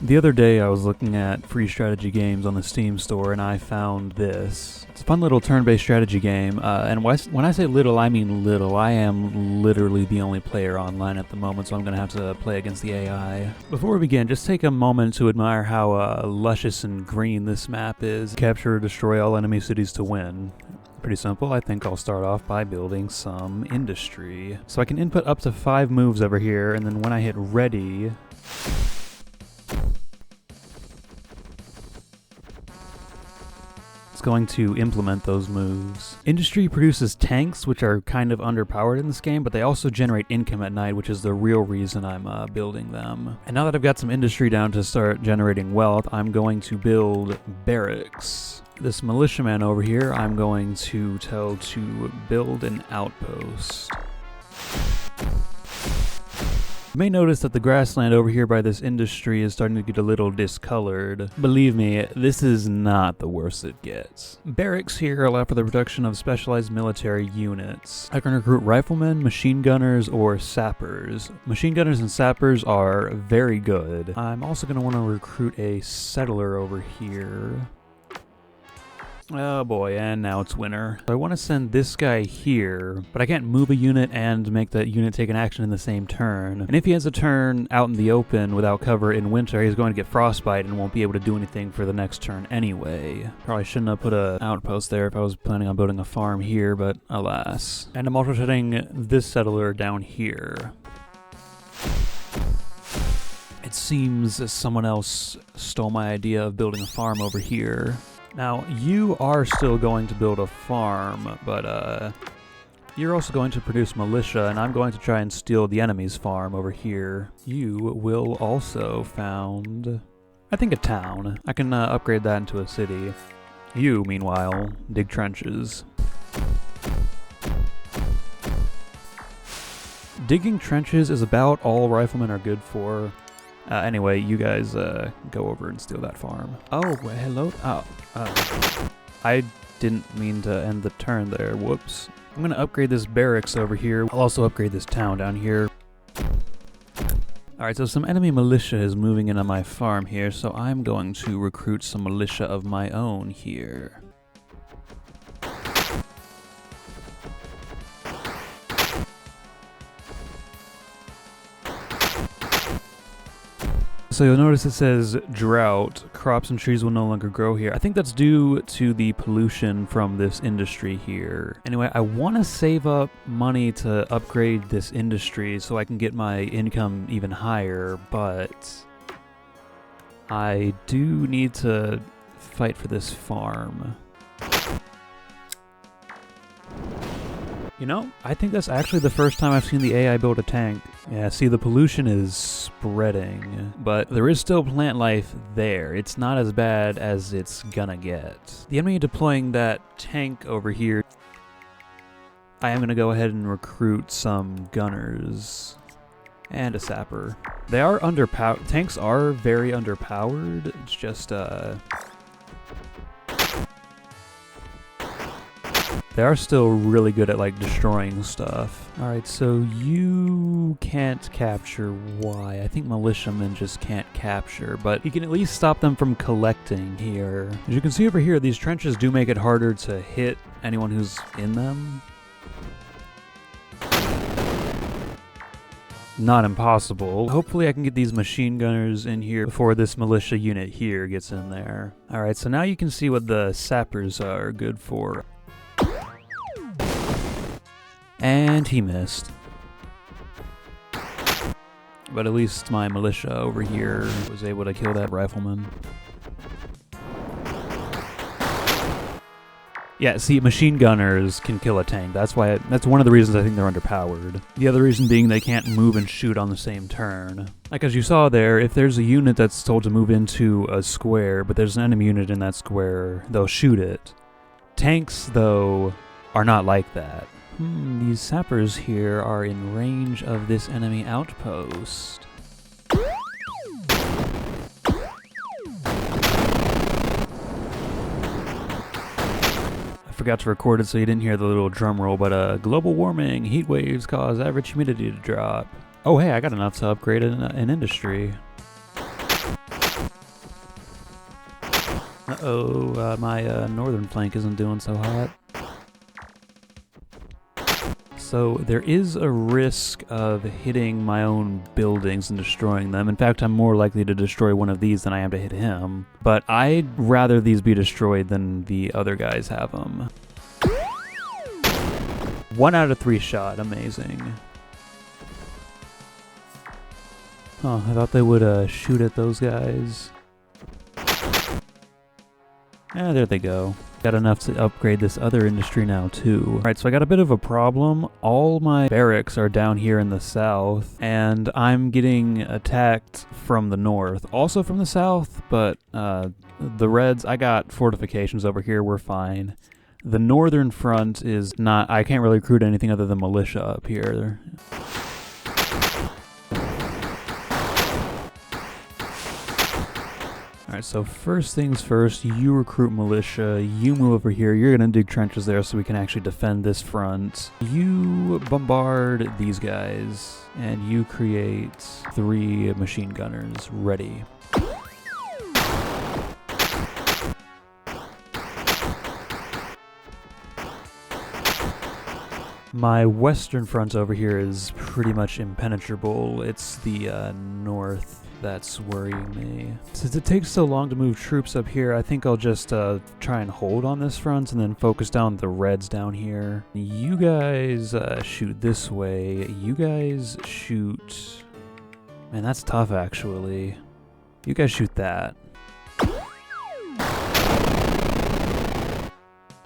The other day I was looking at free strategy games on the Steam store and I found this. It's a fun little turn-based strategy game, and when I say little, I mean little. I am literally the only player online at the moment, so I'm going to have to play against the AI. Before we begin, just take a moment to admire how luscious and green this map is. Capture or destroy all enemy cities to win. Pretty simple. I think I'll start off by building some industry. So I can input up to 5 moves over here, and then when I hit ready, it's going to implement those moves. Industry produces tanks, which are kind of underpowered in this game, but they also generate income at night, which is the real reason I'm building them. And now that I've got some industry down to start generating wealth, I'm going to build barracks. This militiaman over here, I'm going to tell to build an outpost. You may notice that the grassland over here by this industry is starting to get a little discolored. Believe me, this is not the worst it gets. Barracks here allow for the production of specialized military units. I can recruit riflemen, machine gunners, or sappers. Machine gunners and sappers are very good. I'm also going to want to recruit a settler over here. Oh boy, and now it's winter. So I want to send this guy here, but I can't move a unit and make that unit take an action in the same turn. And if he has a turn out in the open without cover in winter, he's going to get frostbite and won't be able to do anything for the next turn anyway. Probably shouldn't have put an outpost there if I was planning on building a farm here, but alas. And I'm also setting this settler down here. It seems someone else stole my idea of building a farm over here. Now, you are still going to build a farm, but you're also going to produce militia, and I'm going to try and steal the enemy's farm over here. You will also found, I think, a town. I can upgrade that into a city. You, meanwhile, dig trenches. Digging trenches is about all riflemen are good for. Anyway, you guys go over and steal that farm. Oh, hello? Oh, I didn't mean to end the turn there. Whoops. I'm going to upgrade this barracks over here. I'll also upgrade this town down here. Alright, so some enemy militia is moving into my farm here, so I'm going to recruit some militia of my own here. So you'll notice it says drought, crops and trees will no longer grow here. I think that's due to the pollution from this industry here. Anyway, I want to save up money to upgrade this industry so I can get my income even higher, but I do need to fight for this farm. You know, I think that's actually the first time I've seen the AI build a tank. Yeah, see, the pollution is spreading, but there is still plant life there. It's not as bad as it's gonna get. The enemy deploying that tank over here, I am gonna go ahead and recruit some gunners and a sapper. They are underpowered. Tanks are very underpowered. It's just, they are still really good at, like, destroying stuff. Alright, so you can't capture. Why? I think militiamen just can't capture, but you can at least stop them from collecting here. As you can see over here, these trenches do make it harder to hit anyone who's in them. Not impossible. Hopefully I can get these machine gunners in here before this militia unit here gets in there. Alright, so now you can see what the sappers are good for. And he missed. But at least my militia over here was able to kill that rifleman. Yeah, see, machine gunners can kill a tank. That's why. That's one of the reasons I think they're underpowered. The other reason being they can't move and shoot on the same turn. Like as you saw there, if there's a unit that's told to move into a square, but there's an enemy unit in that square, they'll shoot it. Tanks, though, are not like that. These sappers here are in range of this enemy outpost. I forgot to record it so you didn't hear the little drum roll, but global warming, heat waves cause average humidity to drop. Oh hey, I got enough to upgrade an industry. Uh-oh, my northern flank isn't doing so hot. So there is a risk of hitting my own buildings and destroying them. In fact, I'm more likely to destroy one of these than I am to hit him. But I'd rather these be destroyed than the other guys have them. 1 out of 3 shot, amazing. Oh, I thought they would shoot at those guys. Ah, there they go. Got enough to upgrade this other industry now, too. Alright, so I got a bit of a problem. All my barracks are down here in the south, and I'm getting attacked from the north. Also from the south, but the Reds, I got fortifications over here, we're fine. The northern front is not, I can't really recruit anything other than militia up here. Alright, so first things first, you recruit militia, you move over here, you're gonna dig trenches there so we can actually defend this front. You bombard these guys, and you create 3 machine gunners ready. My western front over here is pretty much impenetrable. It's the north that's worrying me. Since it takes so long to move troops up here, I think I'll just try and hold on this front and then focus down the Reds down here. You guys shoot this way. You guys shoot... Man, that's tough actually. You guys shoot that.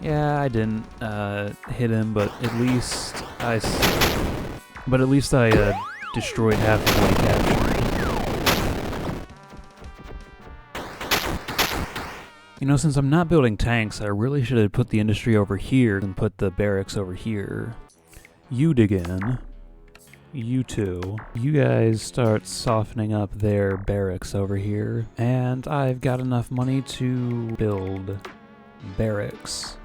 Yeah, I didn't hit him, but at least I destroyed half of what he captured. You know, since I'm not building tanks, I really should have put the industry over here and put the barracks over here. You dig in. You two. You guys start softening up their barracks over here. And I've got enough money to build barracks.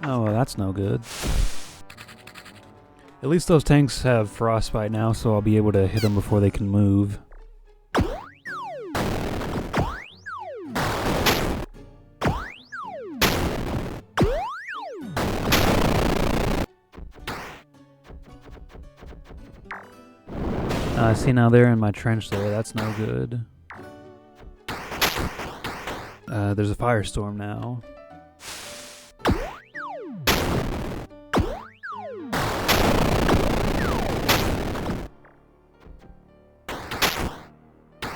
Oh, well, that's no good. At least those tanks have frostbite now, so I'll be able to hit them before they can move. See, now they're in my trench there. That's no good. There's a firestorm now.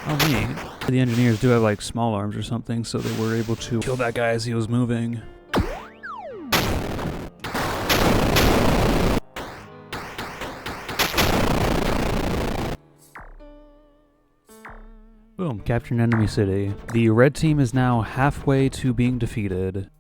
Oh, neat. The engineers do have like small arms or something, so they were able to kill that guy as he was moving. Boom, capture an enemy city. The red team is now halfway to being defeated.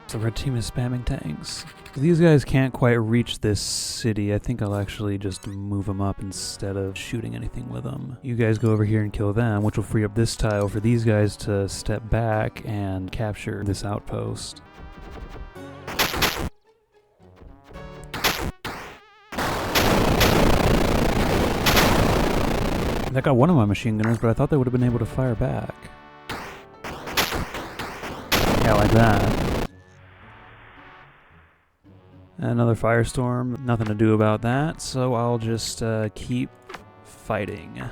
The red team is spamming tanks. These guys can't quite reach this city. I think I'll actually just move them up instead of shooting anything with them. You guys go over here and kill them, which will free up this tile for these guys to step back and capture this outpost. That got one of my machine gunners, but I thought they would have been able to fire back. Yeah, like that. Another firestorm, nothing to do about that, so I'll just keep fighting.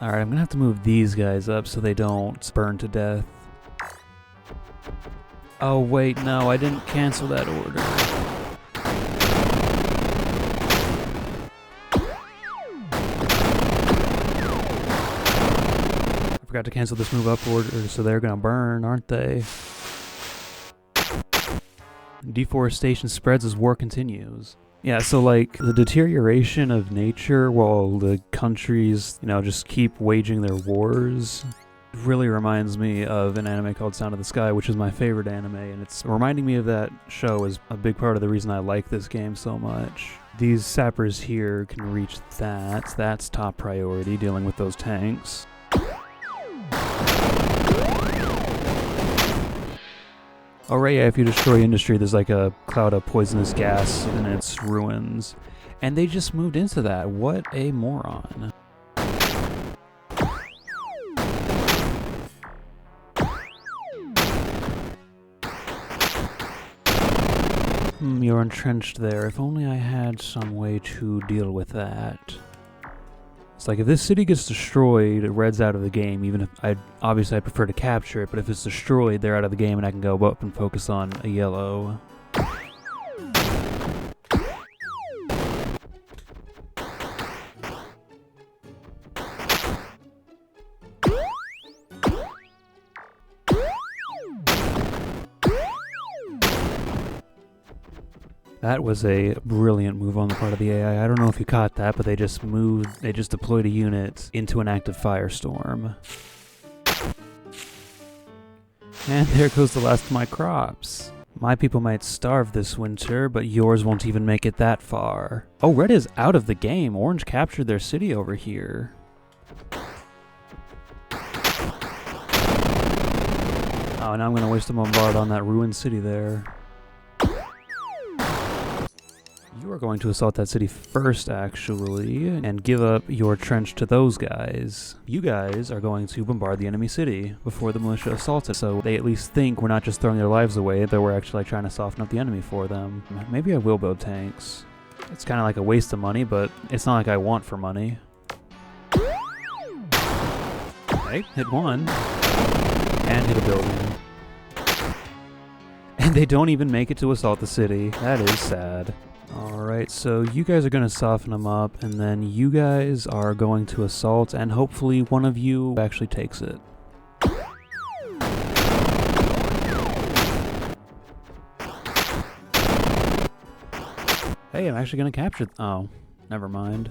Alright, I'm gonna have to move these guys up so they don't burn to death. Oh wait, no, I didn't cancel that order. I forgot to cancel this move up order, so they're gonna burn, aren't they? Deforestation spreads as war continues. Yeah, so like the deterioration of nature while the countries, you know, just keep waging their wars really reminds me of an anime called Sound of the Sky, which is my favorite anime, and it's reminding me of that show is a big part of the reason I like this game so much. These sappers here can reach that. That's top priority, dealing with those tanks. Oh right, yeah, if you destroy industry, there's like a cloud of poisonous gas in its ruins. And they just moved into that. What a moron. You're entrenched there. If only I had some way to deal with that. It's like, if this city gets destroyed, red's out of the game, even if obviously I prefer to capture it, but if it's destroyed, they're out of the game and I can go up and focus on a yellow. That was a brilliant move on the part of the AI. I don't know if you caught that, but they just deployed a unit into an active Firestorm. And there goes the last of my crops. My people might starve this winter, but yours won't even make it that far. Oh, red is out of the game. Orange captured their city over here. Oh, now I'm gonna waste a bombard on that ruined city there. You are going to assault that city first, actually, and give up your trench to those guys. You guys are going to bombard the enemy city before the militia assaults it, so they at least think we're not just throwing their lives away, that we're actually trying to soften up the enemy for them. Maybe I will build tanks. It's kind of like a waste of money, but it's not like I want for money. Okay, hit one. And hit a building. And they don't even make it to assault the city. That is sad. Alright, so you guys are going to soften them up, and then you guys are going to assault, and hopefully one of you actually takes it. Hey, I'm actually going to capture oh, never mind.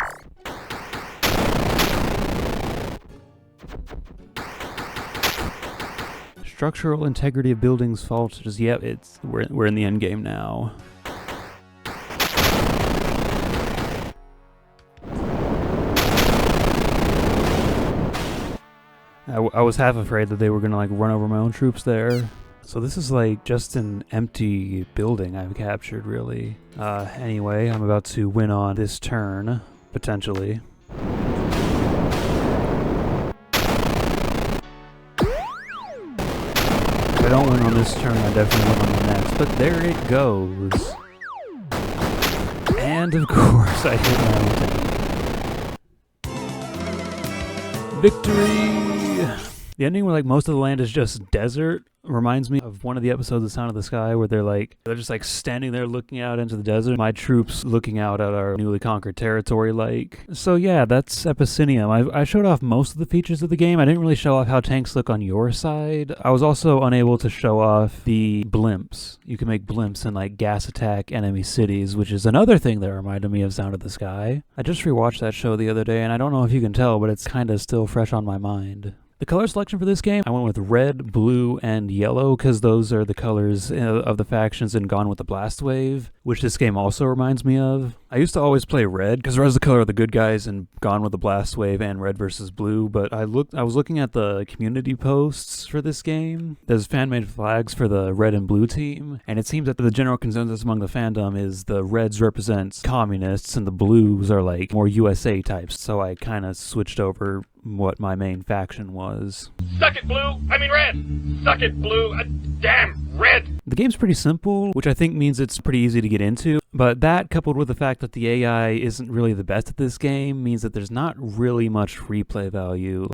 Structural integrity of buildings falters. Yep, we're in the end game now. I was half afraid that they were gonna like run over my own troops there. So this is like just an empty building I've captured, really. Anyway, I'm about to win on this turn, potentially. If I don't win on this turn, I definitely win on the next. But there it goes. And of course, I hit my own tank. Victory! The ending where like most of the land is just desert reminds me of one of the episodes of Sound of the Sky where they're just like standing there looking out into the desert. My troops looking out at our newly conquered territory like. So yeah, that's Epicinium. I showed off most of the features of the game. I didn't really show off how tanks look on your side. I was also unable to show off the blimps. You can make blimps and like gas attack enemy cities, which is another thing that reminded me of Sound of the Sky. I just rewatched that show the other day and I don't know if you can tell, but it's kind of still fresh on my mind. The color selection for this game, I went with red, blue, and yellow because those are the colors of the factions in Gone with the Blast Wave, which this game also reminds me of. I used to always play red because red was the color of the good guys in Gone with the Blast Wave and red versus blue, but I was looking at the community posts for this game. There's fan-made flags for the red and blue team, and it seems that the general consensus among the fandom is the reds represent communists and the blues are like more USA types, so I kind of switched over what my main faction was. Suck it, blue! I mean red! Suck it, blue! Damn, red! The game's pretty simple, which I think means it's pretty easy to get into, but that coupled with the fact that the AI isn't really the best at this game means that there's not really much replay value.